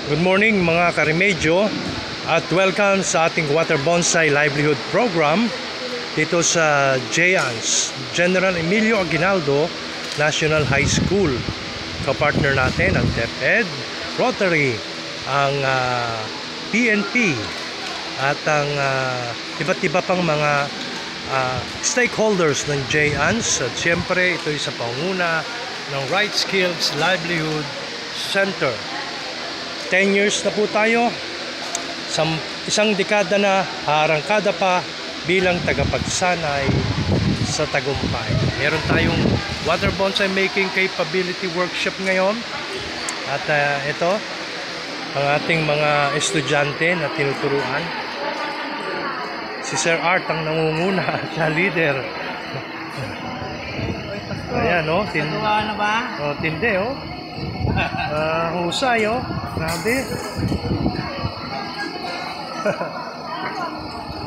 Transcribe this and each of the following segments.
Good morning mga karemedyo at welcome sa ating Water Bonsai Livelihood Program dito sa JANS, General Emilio Aguinaldo National High School. Kapartner natin ang DepEd, Rotary, ang PNP at ang iba't iba pang mga stakeholders ng JANS. At siyempre ito ay sa panguna ng Right Skills Livelihood Center. 10 years na po tayo, isang dekada na harangkada pa bilang tagapagsanay sa tagumpay. Meron tayong water bonsai making capability workshop ngayon at ito ang ating mga estudyante na tinuturuan. Si Sir Art ang nangunguna, siya leader. Ayan o, tindi o. Husay oh, grabe.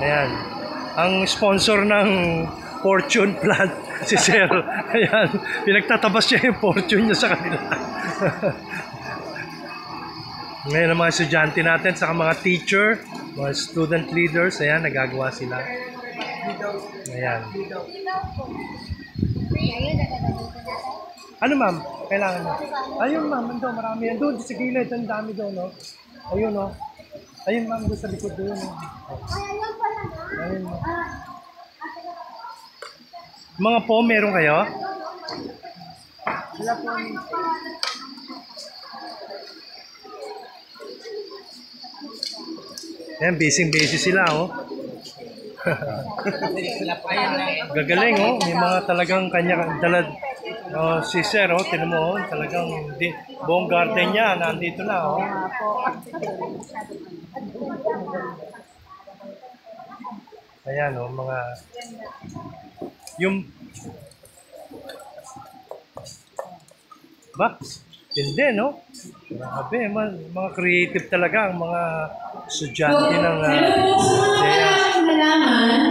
Ayan, ang sponsor ng Fortune Plant si Sir. Ayan, pinagtatabas niya yung fortune niya sa kanila. Ngayon ang mga estudyante natin, saka mga teacher, mga student leaders, ayan, nagagawa sila. Ayan. Ano ma'am? Kailangan mo? Ayun ma'am, doon marami yan. Doon sa gilid, ang dami doon, no? Ayun, no? Ayun ma'am, doon sa likod doon. No? Ayun, no? Mga po, meron kayo? Wala po. Ayan, busy sila, oh. Gagaling, oh. May mga talagang kanya dalad. Si Sir, oh, tinan mo, oh, talagang buong garden niya, nandito na, oh. Ayan, oh, mga yung ba? Hindi, no? Grabe, mga creative talaga ang mga estudyante ng malaman